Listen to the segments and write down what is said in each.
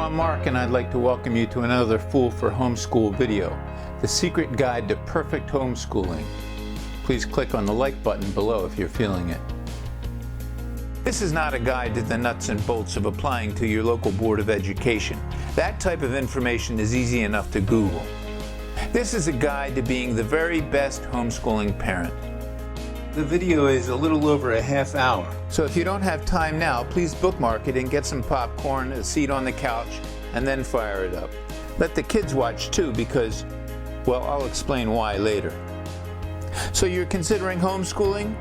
I'm Mark, and I'd like to welcome you to another Fool for Homeschool video, the secret guide to perfect homeschooling. Please click on the like button below if you're feeling it. This is not a guide to the nuts and bolts of applying to your local Board of Education. That type of information is easy enough to Google. This is a guide to being the very best homeschooling parent. The video is a little over a half hour, so if you don't have time now, please bookmark it and get some popcorn, a seat on the couch, and then fire it up. Let the kids watch too because, well, I'll explain why later. So you're considering homeschooling?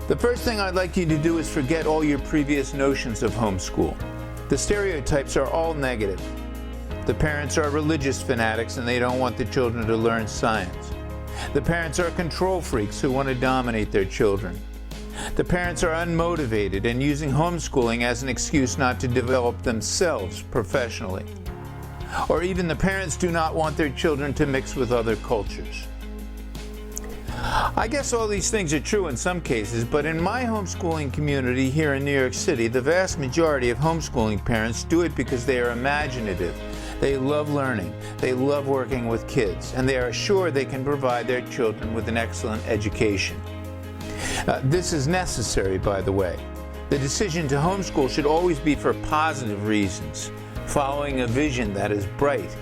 The first thing I'd like you to do is forget all your previous notions of homeschool. The stereotypes are all negative. The parents are religious fanatics and they don't want the children to learn science. The parents are control freaks who want to dominate their children. The parents are unmotivated and using homeschooling as an excuse not to develop themselves professionally. Or even the parents do not want their children to mix with other cultures. I guess all these things are true in some cases, but in my homeschooling community here in New York City, the vast majority of homeschooling parents do it because they are imaginative. They love learning, they love working with kids, and they are sure they can provide their children with an excellent education. This is necessary, by the way. The decision to homeschool should always be for positive reasons, following a vision that is bright.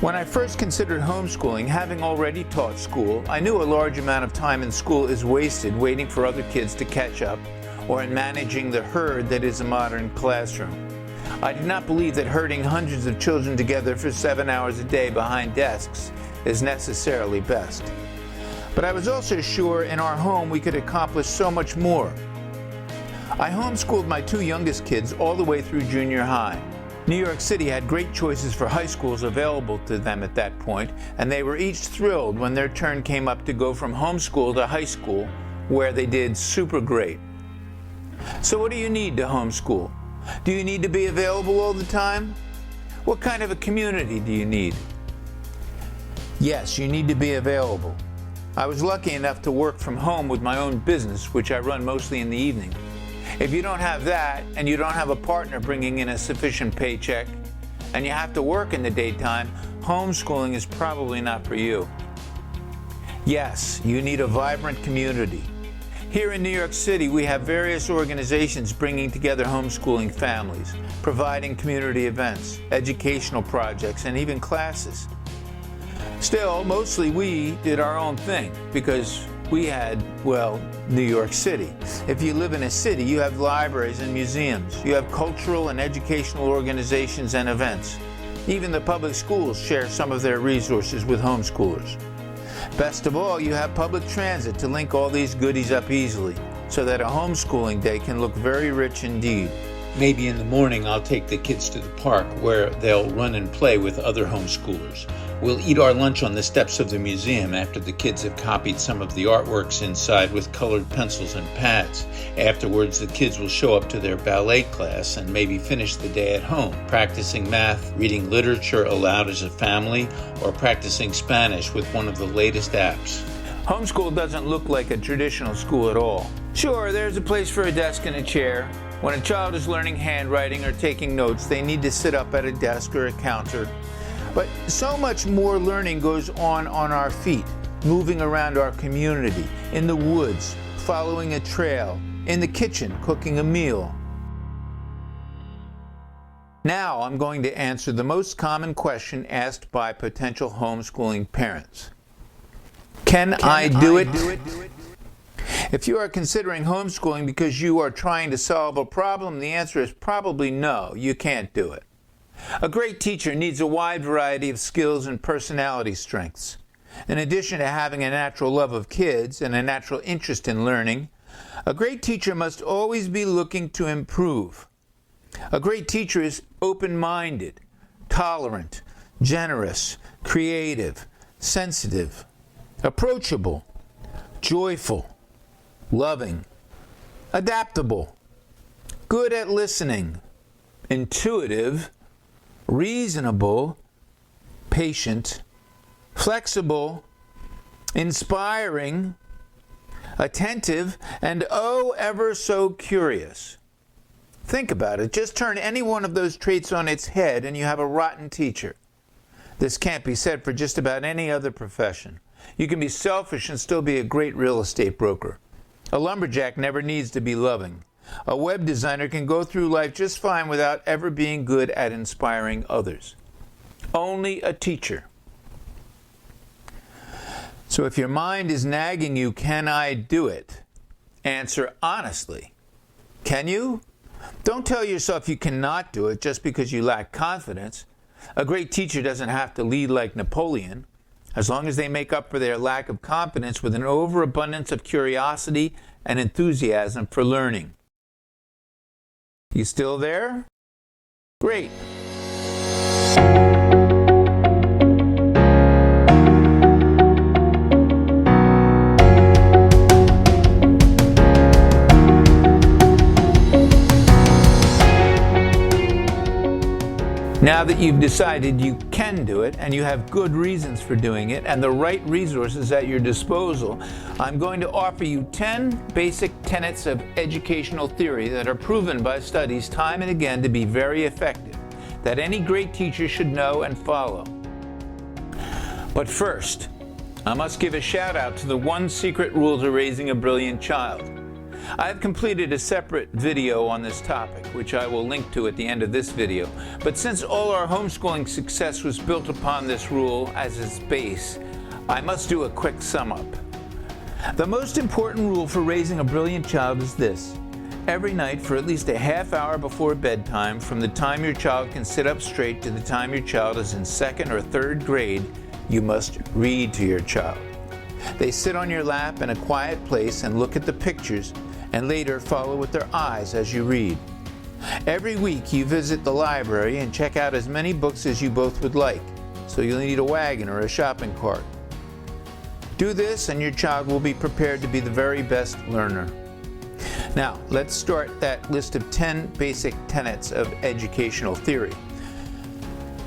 When I first considered homeschooling, having already taught school, I knew a large amount of time in school is wasted waiting for other kids to catch up or in managing the herd that is a modern classroom. I did not believe that herding hundreds of children together for 7 hours a day behind desks is necessarily best. But I was also sure in our home we could accomplish so much more. I homeschooled my two youngest kids all the way through junior high. New York City had great choices for high schools available to them at that point, and they were each thrilled when their turn came up to go from homeschool to high school, where they did super great. So what do you need to homeschool? Do you need to be available all the time? What kind of a community do you need? Yes, you need to be available. I was lucky enough to work from home with my own business, which I run mostly in the evening. If you don't have that, and you don't have a partner bringing in a sufficient paycheck, and you have to work in the daytime, homeschooling is probably not for you. Yes, you need a vibrant community. Here in New York City, we have various organizations bringing together homeschooling families, providing community events, educational projects, and even classes. Still, mostly we did our own thing because we had, well, New York City. If you live in a city, you have libraries and museums. You have cultural and educational organizations and events. Even the public schools share some of their resources with homeschoolers. Best of all, you have public transit to link all these goodies up easily, so that a homeschooling day can look very rich indeed. Maybe in the morning I'll take the kids to the park where they'll run and play with other homeschoolers. We'll eat our lunch on the steps of the museum after the kids have copied some of the artworks inside with colored pencils and pads. Afterwards, the kids will show up to their ballet class and maybe finish the day at home, practicing math, reading literature aloud as a family, or practicing Spanish with one of the latest apps. Homeschool doesn't look like a traditional school at all. Sure, there's a place for a desk and a chair. When a child is learning handwriting or taking notes, they need to sit up at a desk or a counter. But so much more learning goes on our feet, moving around our community, in the woods, following a trail, in the kitchen, cooking a meal. Now I'm going to answer the most common question asked by potential homeschooling parents. Can I do it? If you are considering homeschooling because you are trying to solve a problem, the answer is probably no, you can't do it. A great teacher needs a wide variety of skills and personality strengths. In addition to having a natural love of kids and a natural interest in learning, a great teacher must always be looking to improve. A great teacher is open-minded, tolerant, generous, creative, sensitive, approachable, joyful, loving, adaptable, good at listening, intuitive, reasonable, patient, flexible, inspiring, attentive, and oh, ever so curious. Think about it. Just turn any one of those traits on its head and you have a rotten teacher. This can't be said for just about any other profession. You can be selfish and still be a great real estate broker. A lumberjack never needs to be loving. A web designer can go through life just fine without ever being good at inspiring others. Only a teacher. So if your mind is nagging you, can I do it? Answer honestly. Can you? Don't tell yourself you cannot do it just because you lack confidence. A great teacher doesn't have to lead like Napoleon, as long as they make up for their lack of confidence with an overabundance of curiosity and enthusiasm for learning. You still there? Great. Now that you've decided you can do it, and you have good reasons for doing it, and the right resources at your disposal, I'm going to offer you 10 basic tenets of educational theory that are proven by studies time and again to be very effective, that any great teacher should know and follow. But first, I must give a shout out to the one secret rule to raising a brilliant child. I have completed a separate video on this topic, which I will link to at the end of this video. But since all our homeschooling success was built upon this rule as its base, I must do a quick sum up. The most important rule for raising a brilliant child is this. Every night for at least a half hour before bedtime, from the time your child can sit up straight to the time your child is in 2nd or 3rd grade, you must read to your child. They sit on your lap in a quiet place and look at the pictures, and later follow with their eyes as you read. Every week you visit the library and check out as many books as you both would like, so you'll need a wagon or a shopping cart. Do this and your child will be prepared to be the very best learner. Now, let's start that list of 10 basic tenets of educational theory.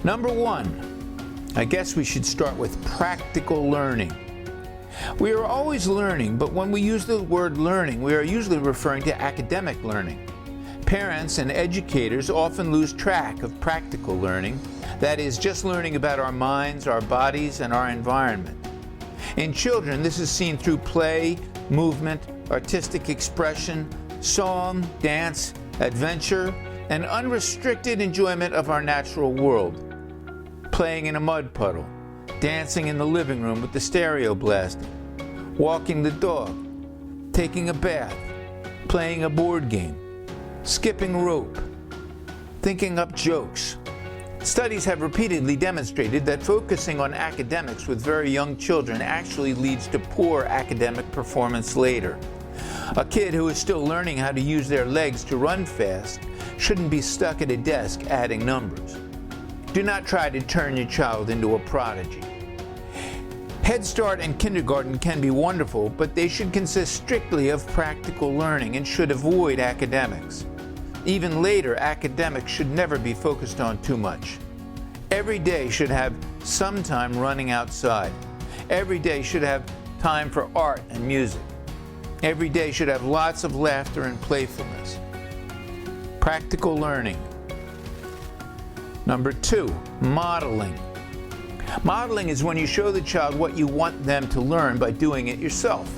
Number 1, I guess we should start with practical learning. We are always learning, but when we use the word learning, we are usually referring to academic learning. Parents and educators often lose track of practical learning, that is, just learning about our minds, our bodies, and our environment. In children, this is seen through play, movement, artistic expression, song, dance, adventure, and unrestricted enjoyment of our natural world. Playing in a mud puddle, dancing in the living room with the stereo blasting, walking the dog, taking a bath, playing a board game, skipping rope, thinking up jokes. Studies have repeatedly demonstrated that focusing on academics with very young children actually leads to poor academic performance later. A kid who is still learning how to use their legs to run fast shouldn't be stuck at a desk adding numbers. Do not try to turn your child into a prodigy. Head Start and kindergarten can be wonderful, but they should consist strictly of practical learning and should avoid academics. Even later, academics should never be focused on too much. Every day should have some time running outside. Every day should have time for art and music. Every day should have lots of laughter and playfulness. Practical learning. Number 2, modeling. Modeling is when you show the child what you want them to learn by doing it yourself.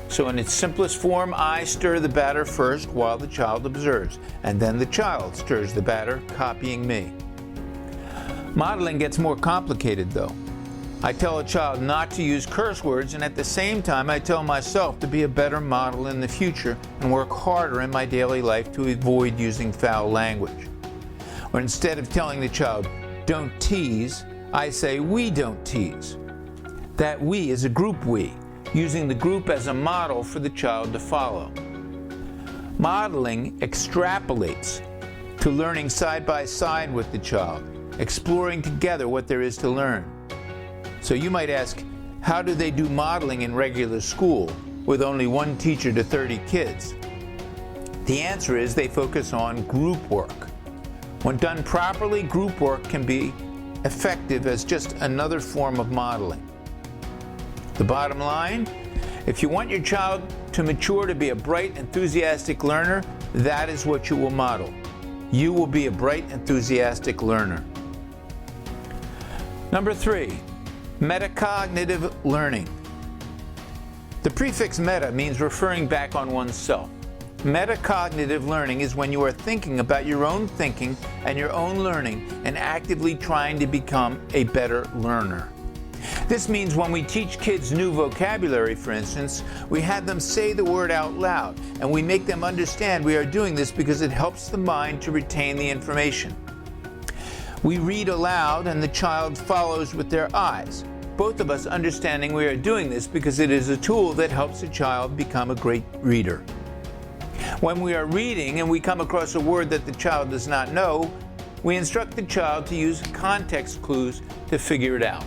So in its simplest form, I stir the batter first while the child observes, and then the child stirs the batter, copying me. Modeling gets more complicated though. I tell a child not to use curse words, and at the same time I tell myself to be a better model in the future and work harder in my daily life to avoid using foul language. Or instead of telling the child, don't tease, I say, we don't tease. That we is a group we, using the group as a model for the child to follow. Modeling extrapolates to learning side by side with the child, exploring together what there is to learn. So you might ask, how do they do modeling in regular school with only one teacher to 30 kids? The answer is they focus on group work. When done properly, group work can be effective as just another form of modeling. The bottom line, if you want your child to mature to be a bright, enthusiastic learner, that is what you will model. You will be a bright, enthusiastic learner. Number 3, metacognitive learning. The prefix meta means referring back on oneself. Metacognitive learning is when you are thinking about your own thinking and your own learning and actively trying to become a better learner. This means when we teach kids new vocabulary, for instance, we have them say the word out loud, and we make them understand we are doing this because it helps the mind to retain the information. We read aloud and the child follows with their eyes, both of us understanding we are doing this because it is a tool that helps a child become a great reader. When we are reading and we come across a word that the child does not know, we instruct the child to use context clues to figure it out.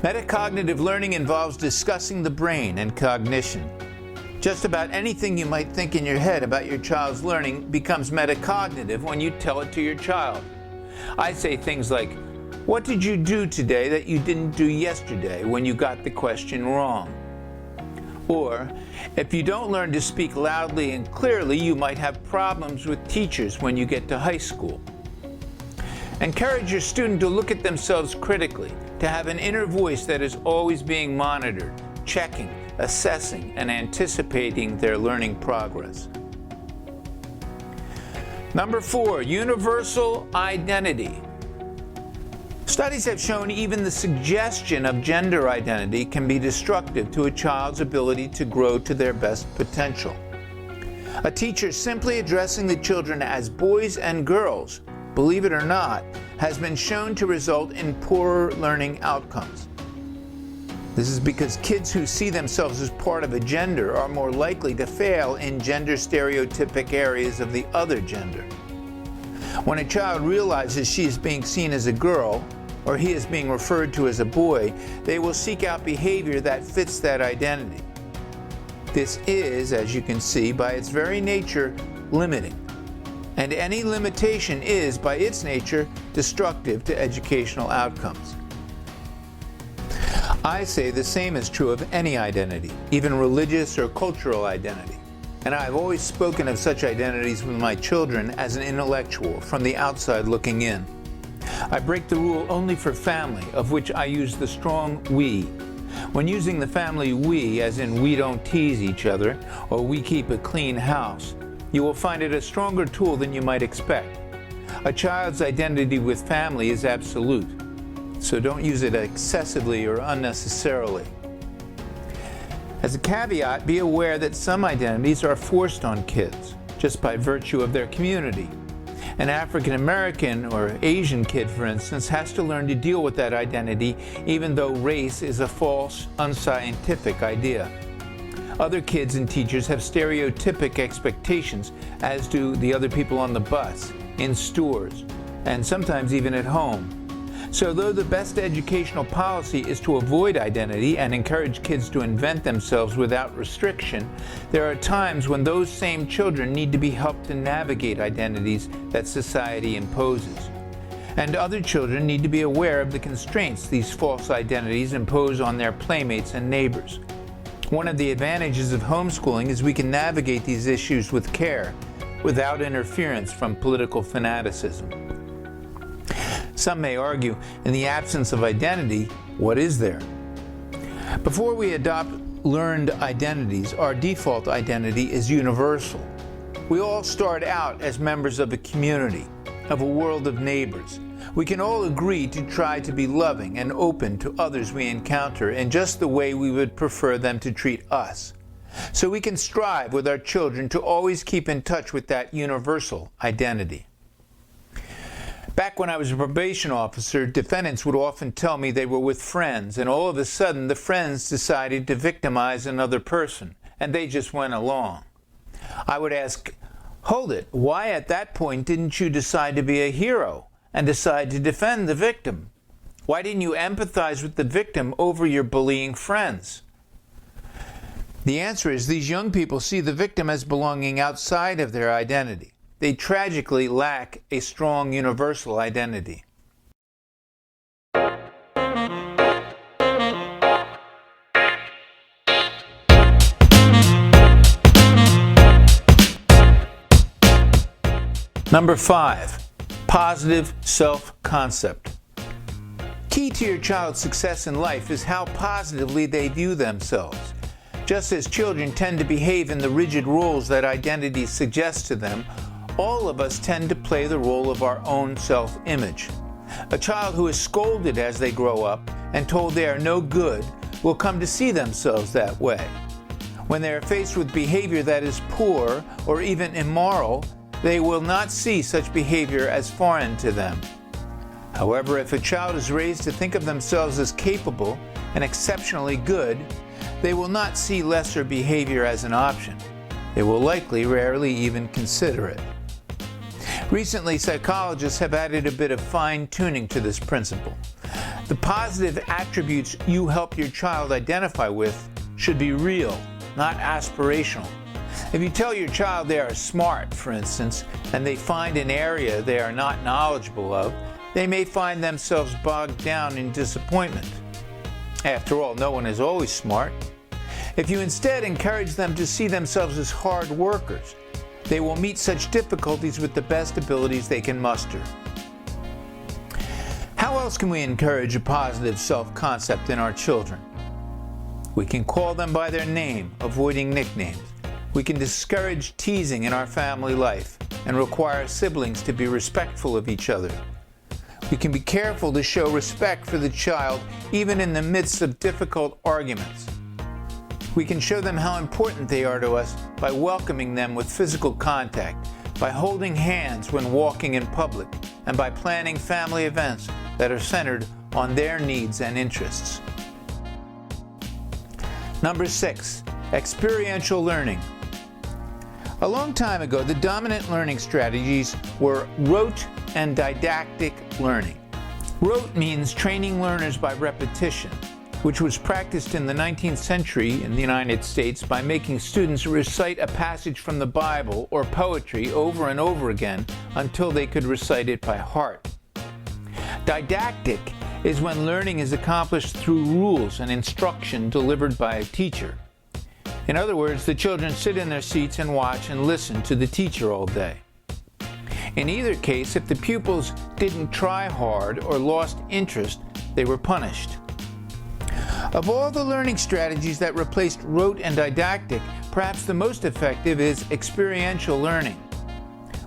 Metacognitive learning involves discussing the brain and cognition. Just about anything you might think in your head about your child's learning becomes metacognitive when you tell it to your child. I say things like, "What did you do today that you didn't do yesterday when you got the question wrong?" Or, "If you don't learn to speak loudly and clearly, you might have problems with teachers when you get to high school." Encourage your student to look at themselves critically, to have an inner voice that is always being monitored, checking, assessing, and anticipating their learning progress. Number 4, universal identity. Studies have shown even the suggestion of gender identity can be destructive to a child's ability to grow to their best potential. A teacher simply addressing the children as boys and girls, believe it or not, has been shown to result in poorer learning outcomes. This is because kids who see themselves as part of a gender are more likely to fail in gender stereotypic areas of the other gender. When a child realizes she is being seen as a girl, or he is being referred to as a boy, they will seek out behavior that fits that identity. This is, as you can see, by its very nature, limiting. And any limitation is, by its nature, destructive to educational outcomes. I say the same is true of any identity, even religious or cultural identity. And I have always spoken of such identities with my children as an intellectual, from the outside looking in. I break the rule only for family, of which I use the strong we. When using the family we, as in we don't tease each other, or we keep a clean house, you will find it a stronger tool than you might expect. A child's identity with family is absolute, so don't use it excessively or unnecessarily. As a caveat, be aware that some identities are forced on kids, just by virtue of their community. An African American or Asian kid, for instance, has to learn to deal with that identity, even though race is a false, unscientific idea. Other kids and teachers have stereotypic expectations, as do the other people on the bus, in stores, and sometimes even at home. So though the best educational policy is to avoid identity and encourage kids to invent themselves without restriction, there are times when those same children need to be helped to navigate identities that society imposes. And other children need to be aware of the constraints these false identities impose on their playmates and neighbors. One of the advantages of homeschooling is we can navigate these issues with care, without interference from political fanaticism. Some may argue, in the absence of identity, what is there? Before we adopt learned identities, our default identity is universal. We all start out as members of a community, of a world of neighbors. We can all agree to try to be loving and open to others we encounter in just the way we would prefer them to treat us. So we can strive with our children to always keep in touch with that universal identity. Back when I was a probation officer, defendants would often tell me they were with friends, and all of a sudden the friends decided to victimize another person, and they just went along. I would ask, hold it, why at that point didn't you decide to be a hero and decide to defend the victim? Why didn't you empathize with the victim over your bullying friends? The answer is these young people see the victim as belonging outside of their identity. They tragically lack a strong universal identity. Number 5, positive self-concept. Key to your child's success in life is how positively they view themselves. Just as children tend to behave in the rigid roles that identity suggests to them, all of us tend to play the role of our own self-image. A child who is scolded as they grow up and told they are no good will come to see themselves that way. When they are faced with behavior that is poor or even immoral, they will not see such behavior as foreign to them. However, if a child is raised to think of themselves as capable and exceptionally good, they will not see lesser behavior as an option. They will likely rarely even consider it. Recently, psychologists have added a bit of fine-tuning to this principle. The positive attributes you help your child identify with should be real, not aspirational. If you tell your child they are smart, for instance, and they find an area they are not knowledgeable of, they may find themselves bogged down in disappointment. After all, no one is always smart. If you instead encourage them to see themselves as hard workers, they will meet such difficulties with the best abilities they can muster. How else can we encourage a positive self-concept in our children? We can call them by their name, avoiding nicknames. We can discourage teasing in our family life and require siblings to be respectful of each other. We can be careful to show respect for the child even in the midst of difficult arguments. We can show them how important they are to us by welcoming them with physical contact, by holding hands when walking in public, and by planning family events that are centered on their needs and interests. Number 6, experiential learning. A long time ago, the dominant learning strategies were rote and didactic learning. Rote means training learners by repetition, which was practiced in the 19th century in the United States by making students recite a passage from the Bible or poetry over and over again until they could recite it by heart. Didactic is when learning is accomplished through rules and instruction delivered by a teacher. In other words, the children sit in their seats and watch and listen to the teacher all day. In either case, if the pupils didn't try hard or lost interest, they were punished. Of all the learning strategies that replaced rote and didactic, perhaps the most effective is experiential learning.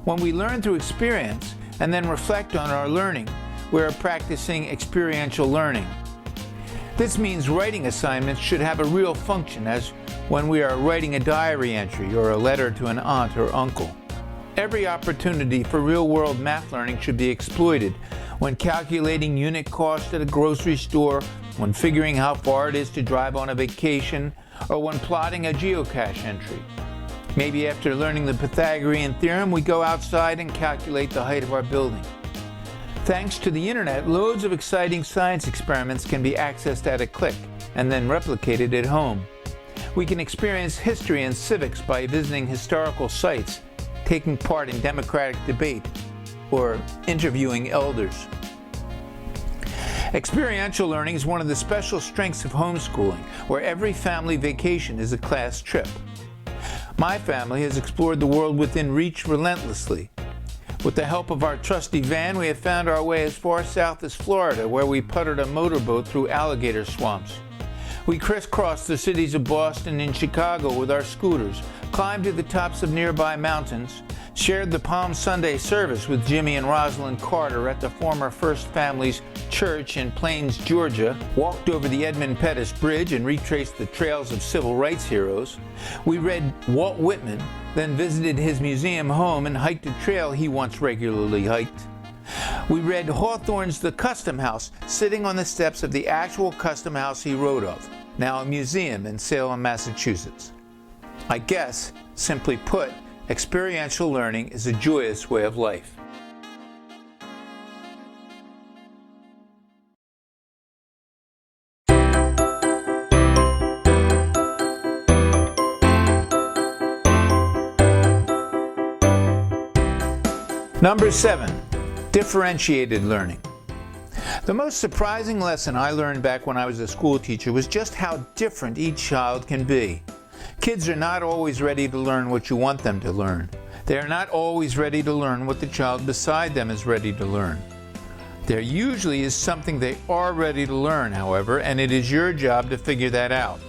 When we learn through experience and then reflect on our learning, we are practicing experiential learning. This means writing assignments should have a real function, as when we are writing a diary entry or a letter to an aunt or uncle. Every opportunity for real-world math learning should be exploited. When calculating unit cost at a grocery store, when figuring how far it is to drive on a vacation, or when plotting a geocache entry. Maybe after learning the Pythagorean theorem, we go outside and calculate the height of our building. Thanks to the internet, loads of exciting science experiments can be accessed at a click and then replicated at home. We can experience history and civics by visiting historical sites, taking part in democratic debate, or interviewing elders. Experiential learning is one of the special strengths of homeschooling, where every family vacation is a class trip. My family has explored the world within reach relentlessly. With the help of our trusty van, we have found our way as far south as Florida, where we puttered a motorboat through alligator swamps. We crisscrossed the cities of Boston and Chicago with our scooters, climbed to the tops of nearby mountains, shared the Palm Sunday service with Jimmy and Rosalind Carter at the former First Family's church in Plains, Georgia, walked over the Edmund Pettus Bridge and retraced the trails of civil rights heroes. We read Walt Whitman, then visited his museum home and hiked a trail he once regularly hiked. We read Hawthorne's The Custom House, sitting on the steps of the actual custom house he wrote of, now a museum in Salem, Massachusetts. I guess, simply put, experiential learning is a joyous way of life. Number 7, differentiated learning. The most surprising lesson I learned back when I was a school teacher was just how different each child can be. Kids are not always ready to learn what you want them to learn. They are not always ready to learn what the child beside them is ready to learn. There usually is something they are ready to learn, however, and it is your job to figure that out.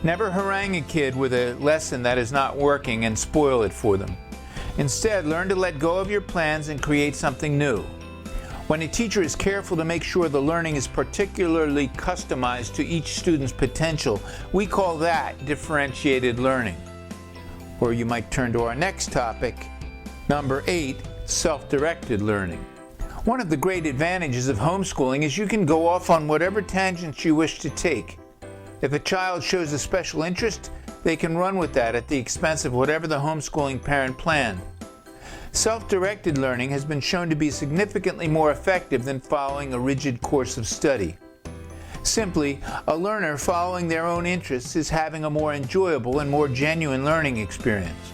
Never harangue a kid with a lesson that is not working and spoil it for them. Instead, learn to let go of your plans and create something new. When a teacher is careful to make sure the learning is particularly customized to each student's potential, we call that differentiated learning. Or you might turn to our next topic, number 8, self-directed learning. One of the great advantages of homeschooling is you can go off on whatever tangents you wish to take. If a child shows a special interest, they can run with that at the expense of whatever the homeschooling parent planned. Self-directed learning has been shown to be significantly more effective than following a rigid course of study. Simply, a learner following their own interests is having a more enjoyable and more genuine learning experience.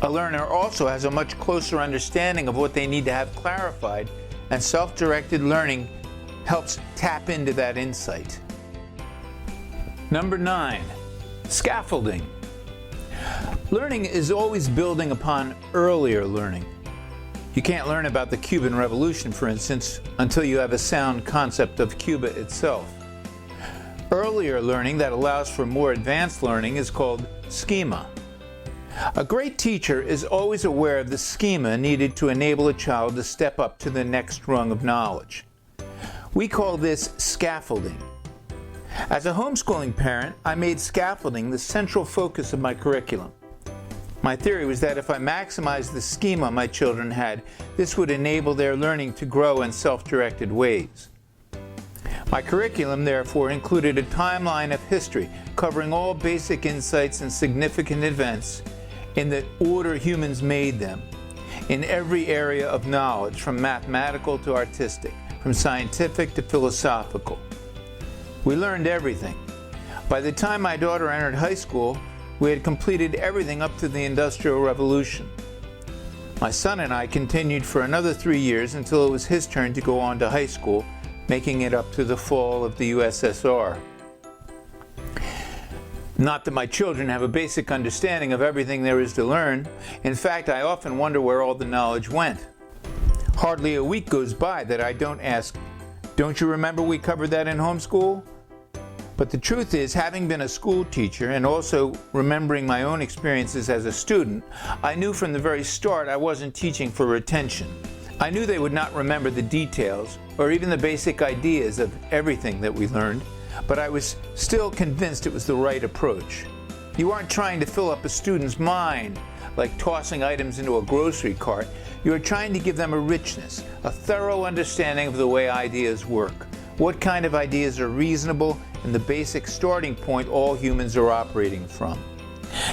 A learner also has a much closer understanding of what they need to have clarified, and self-directed learning helps tap into that insight. Number 9, scaffolding. Learning is always building upon earlier learning. You can't learn about the Cuban Revolution, for instance, until you have a sound concept of Cuba itself. Earlier learning that allows for more advanced learning is called schema. A great teacher is always aware of the schema needed to enable a child to step up to the next rung of knowledge. We call this scaffolding. As a homeschooling parent, I made scaffolding the central focus of my curriculum. My theory was that if I maximized the schema my children had, this would enable their learning to grow in self-directed ways. My curriculum, therefore, included a timeline of history covering all basic insights and significant events in the order humans made them, in every area of knowledge, from mathematical to artistic, from scientific to philosophical. We learned everything. By the time my daughter entered high school, we had completed everything up to the Industrial Revolution. My son and I continued for another 3 years until it was his turn to go on to high school, making it up to the fall of the USSR. Not that my children have a basic understanding of everything there is to learn. In fact, I often wonder where all the knowledge went. Hardly a week goes by that I don't ask, "Don't you remember we covered that in homeschool?" But the truth is, having been a school teacher and also remembering my own experiences as a student, I knew from the very start I wasn't teaching for retention. I knew they would not remember the details or even the basic ideas of everything that we learned, but I was still convinced it was the right approach. You aren't trying to fill up a student's mind like tossing items into a grocery cart. You are trying to give them a richness, a thorough understanding of the way ideas work, what kind of ideas are reasonable, and the basic starting point all humans are operating from.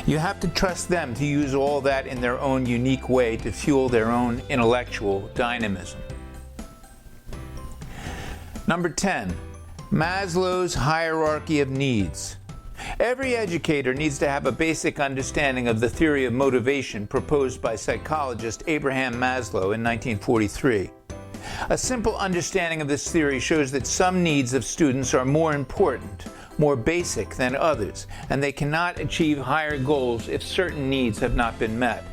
You have to trust them to use all that in their own unique way to fuel their own intellectual dynamism. Number 10, Maslow's hierarchy of needs. Every educator needs to have a basic understanding of the theory of motivation proposed by psychologist Abraham Maslow in 1943. A simple understanding of this theory shows that some needs of students are more important, more basic than others, and they cannot achieve higher goals if certain needs have not been met.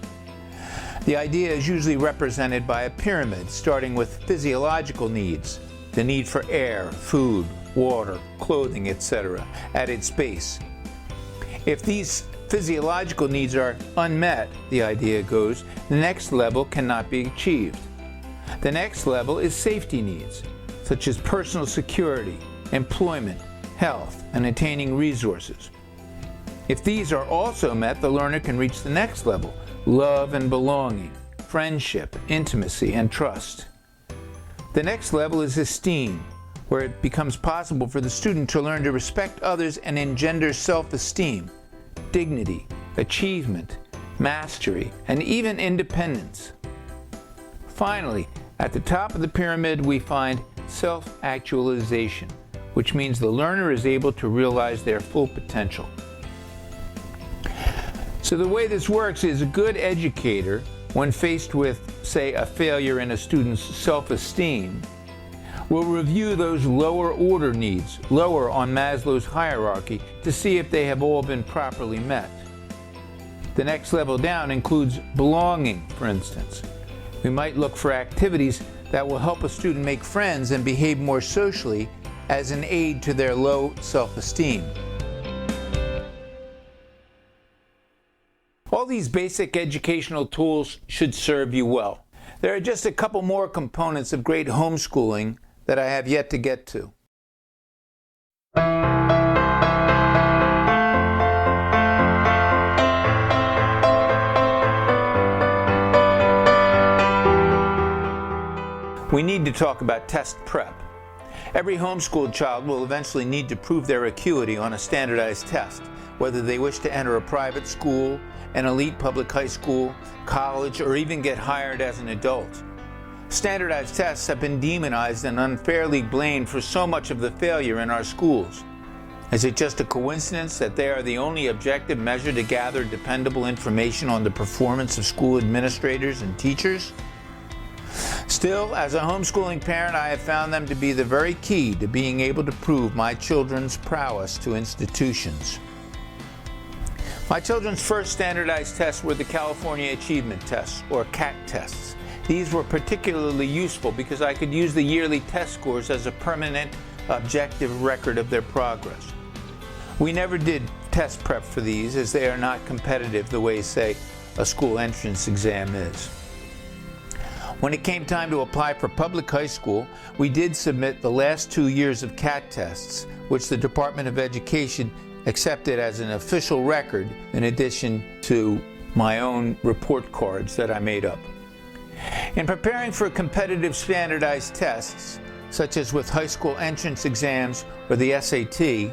The idea is usually represented by a pyramid, starting with physiological needs, the need for air, food, water, clothing, etc., at its base. If these physiological needs are unmet, the idea goes, the next level cannot be achieved. The next level is safety needs, such as personal security, employment, health, and attaining resources. If these are also met, the learner can reach the next level, love and belonging, friendship, intimacy, and trust. The next level is esteem, where it becomes possible for the student to learn to respect others and engender self-esteem, dignity, achievement, mastery, and even independence. Finally, at the top of the pyramid, we find self-actualization, which means the learner is able to realize their full potential. So the way this works is a good educator, when faced with, say, a failure in a student's self-esteem, will review those lower order needs, lower on Maslow's hierarchy, to see if they have all been properly met. The next level down includes belonging, for instance. We might look for activities that will help a student make friends and behave more socially as an aid to their low self-esteem. All these basic educational tools should serve you well. There are just a couple more components of great homeschooling that I have yet to get to. We need to talk about test prep. Every homeschooled child will eventually need to prove their acuity on a standardized test, whether they wish to enter a private school, an elite public high school, college, or even get hired as an adult. Standardized tests have been demonized and unfairly blamed for so much of the failure in our schools. Is it just a coincidence that they are the only objective measure to gather dependable information on the performance of school administrators and teachers? Still, as a homeschooling parent, I have found them to be the very key to being able to prove my children's prowess to institutions. My children's first standardized tests were the California Achievement Tests, or CAT tests. These were particularly useful because I could use the yearly test scores as a permanent, objective record of their progress. We never did test prep for these, as they are not competitive the way, say, a school entrance exam is. When it came time to apply for public high school, we did submit the last 2 years of CAT tests, which the Department of Education accepted as an official record in addition to my own report cards that I made up. In preparing for competitive standardized tests, such as with high school entrance exams or the SAT,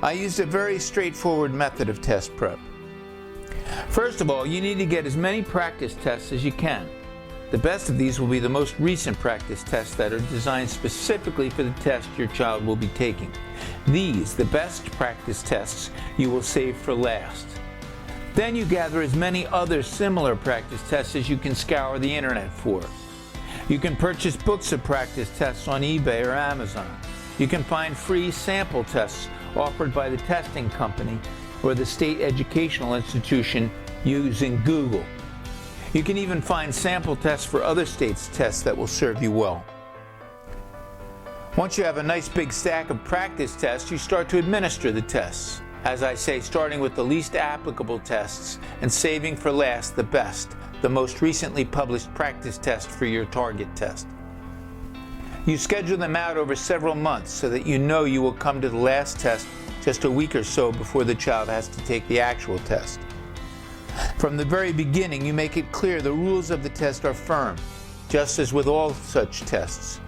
I used a very straightforward method of test prep. First of all, you need to get as many practice tests as you can. The best of these will be the most recent practice tests that are designed specifically for the test your child will be taking. These, the best practice tests, you will save for last. Then you gather as many other similar practice tests as you can scour the internet for. You can purchase books of practice tests on eBay or Amazon. You can find free sample tests offered by the testing company or the state educational institution using Google. You can even find sample tests for other states' tests that will serve you well. Once you have a nice big stack of practice tests, you start to administer the tests. As I say, starting with the least applicable tests and saving for last the best, the most recently published practice test for your target test. You schedule them out over several months so that you know you will come to the last test just a week or so before the child has to take the actual test. From the very beginning, you make it clear the rules of the test are firm, just as with all such tests.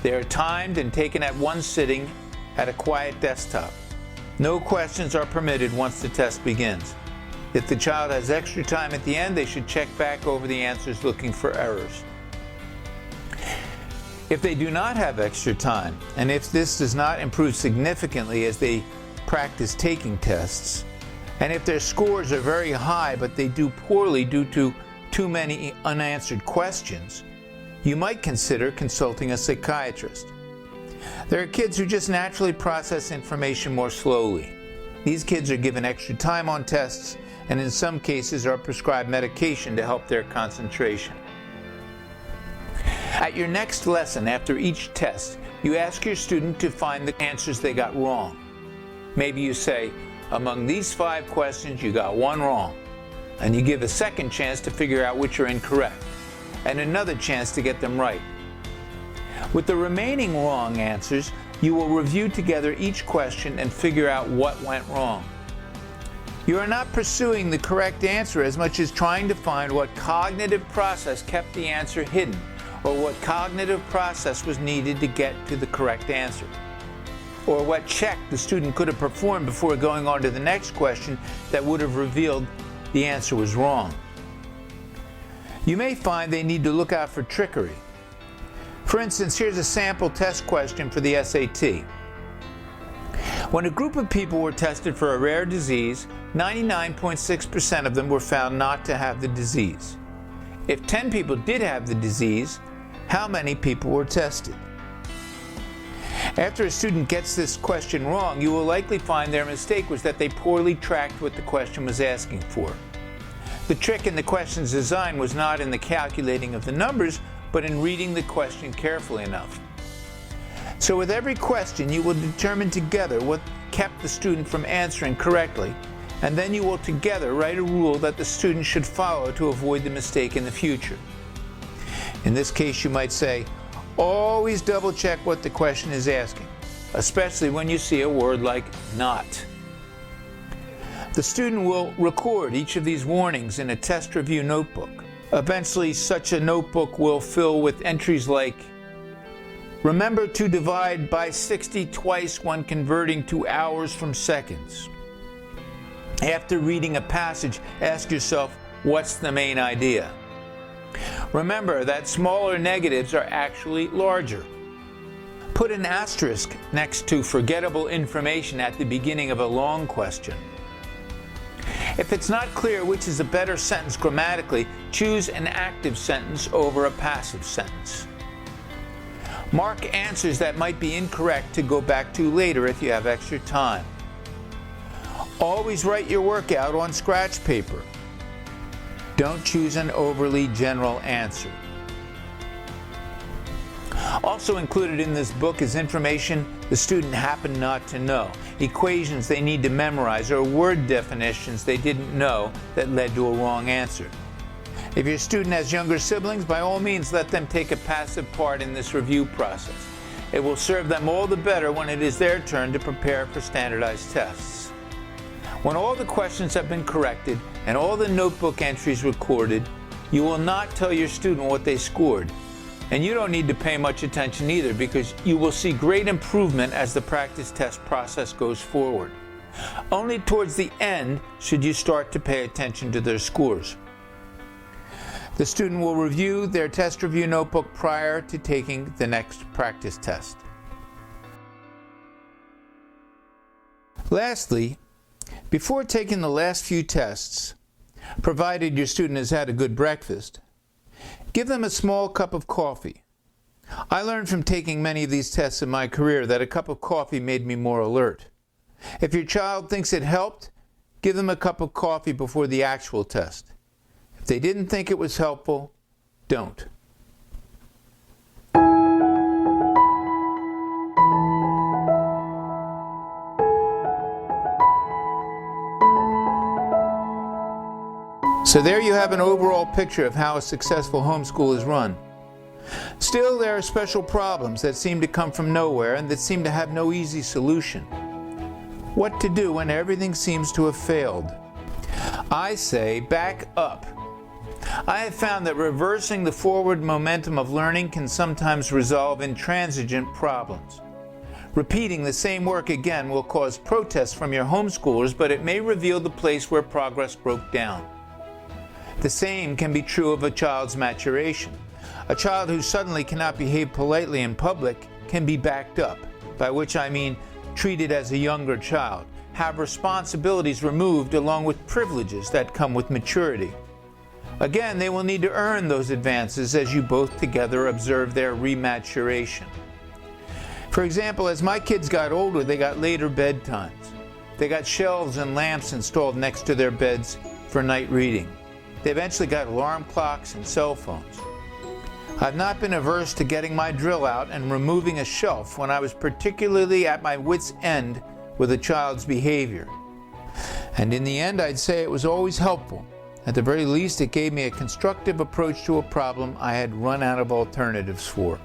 They are timed and taken at one sitting at a quiet desktop. No questions are permitted once the test begins. If the child has extra time at the end, they should check back over the answers looking for errors. If they do not have extra time, and if this does not improve significantly as they practice taking tests, and if their scores are very high but they do poorly due to too many unanswered questions, you might consider consulting a psychiatrist. There are kids who just naturally process information more slowly. These kids are given extra time on tests and in some cases are prescribed medication to help their concentration. At your next lesson after each test, you ask your student to find the answers they got wrong. Maybe you say, among these 5 questions, you got 1 wrong. And you give a second chance to figure out which are incorrect, and another chance to get them right. With the remaining wrong answers, you will review together each question and figure out what went wrong. You are not pursuing the correct answer as much as trying to find what cognitive process kept the answer hidden, or what cognitive process was needed to get to the correct answer, or what check the student could have performed before going on to the next question that would have revealed the answer was wrong. You may find they need to look out for trickery. For instance, here's a sample test question for the SAT. When a group of people were tested for a rare disease, 99.6% of them were found not to have the disease. If 10 people did have the disease, how many people were tested? After a student gets this question wrong, you will likely find their mistake was that they poorly tracked what the question was asking for. The trick in the question's design was not in the calculating of the numbers, but in reading the question carefully enough. So with every question, you will determine together what kept the student from answering correctly, and then you will together write a rule that the student should follow to avoid the mistake in the future. In this case, you might say, always double check what the question is asking, especially when you see a word like not. The student will record each of these warnings in a test review notebook. Eventually, such a notebook will fill with entries like, remember to divide by 60 twice when converting to hours from seconds. After reading a passage, ask yourself, what's the main idea? Remember that smaller negatives are actually larger. Put an asterisk next to forgettable information at the beginning of a long question. If it's not clear which is a better sentence grammatically, choose an active sentence over a passive sentence. Mark answers that might be incorrect to go back to later if you have extra time. Always write your work out on scratch paper. Don't choose an overly general answer. Also included in this book is information the student happened not to know, equations they need to memorize, or word definitions they didn't know that led to a wrong answer. If your student has younger siblings, by all means let them take a passive part in this review process. It will serve them all the better when it is their turn to prepare for standardized tests. When all the questions have been corrected and all the notebook entries recorded, you will not tell your student what they scored. And you don't need to pay much attention either, because you will see great improvement as the practice test process goes forward. Only towards the end should you start to pay attention to their scores. The student will review their test review notebook prior to taking the next practice test. Lastly, before taking the last few tests, provided your student has had a good breakfast, give them a small cup of coffee. I learned from taking many of these tests in my career that a cup of coffee made me more alert. If your child thinks it helped, give them a cup of coffee before the actual test. If they didn't think it was helpful, don't. So there you have an overall picture of how a successful homeschool is run. Still, there are special problems that seem to come from nowhere and that seem to have no easy solution. What to do when everything seems to have failed? I say back up. I have found that reversing the forward momentum of learning can sometimes resolve intransigent problems. Repeating the same work again will cause protests from your homeschoolers, but it may reveal the place where progress broke down. The same can be true of a child's maturation. A child who suddenly cannot behave politely in public can be backed up, by which I mean treated as a younger child, have responsibilities removed along with privileges that come with maturity. Again, they will need to earn those advances as you both together observe their rematuration. For example, as my kids got older, they got later bedtimes. They got shelves and lamps installed next to their beds for night reading. They eventually got alarm clocks and cell phones. I've not been averse to getting my drill out and removing a shelf when I was particularly at my wit's end with a child's behavior. And in the end, I'd say it was always helpful. At the very least, it gave me a constructive approach to a problem I had run out of alternatives for.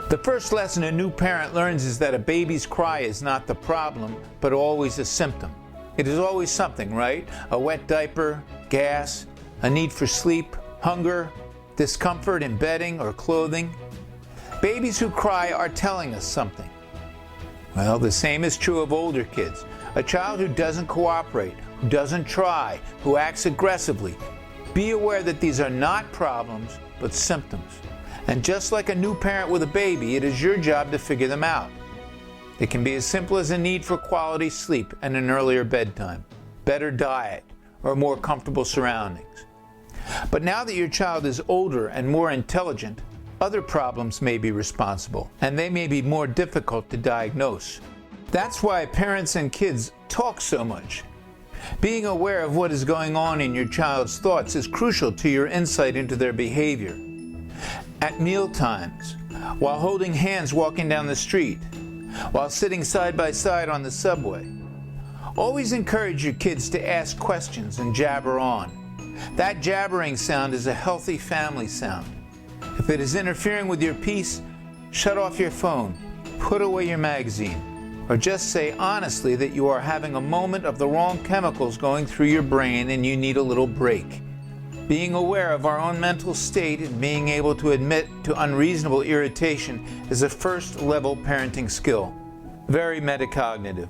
The first lesson a new parent learns is that a baby's cry is not the problem, but always a symptom. It is always something, right? A wet diaper, gas, a need for sleep, hunger, discomfort in bedding or clothing. Babies who cry are telling us something. Well, the same is true of older kids. A child who doesn't cooperate, who doesn't try, who acts aggressively. Be aware that these are not problems, but symptoms. And just like a new parent with a baby, it is your job to figure them out. It can be as simple as a need for quality sleep and an earlier bedtime, better diet, or more comfortable surroundings. But now that your child is older and more intelligent, other problems may be responsible, and they may be more difficult to diagnose. That's why parents and kids talk so much. Being aware of what is going on in your child's thoughts is crucial to your insight into their behavior. At meal times, while holding hands walking down the street, while sitting side by side on the subway, always encourage your kids to ask questions and jabber on. That jabbering sound is a healthy family sound. If it is interfering with your peace, shut off your phone, put away your magazine, or just say honestly that you are having a moment of the wrong chemicals going through your brain and you need a little break. Being aware of our own mental state and being able to admit to unreasonable irritation is a first-level parenting skill. Very metacognitive.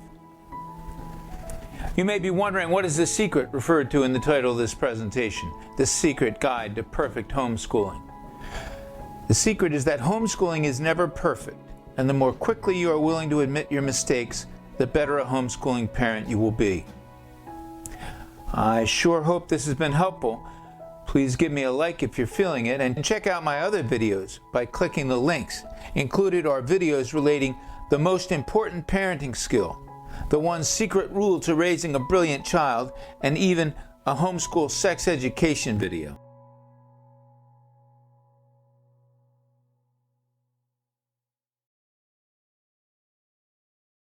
You may be wondering, what is the secret referred to in the title of this presentation? The Secret Guide to Perfect Homeschooling. The secret is that homeschooling is never perfect, and the more quickly you are willing to admit your mistakes, the better a homeschooling parent you will be. I sure hope this has been helpful. Please give me a like if you're feeling it, and check out my other videos by clicking the links. Included are videos relating the most important parenting skill, the one secret rule to raising a brilliant child, and even a homeschool sex education video.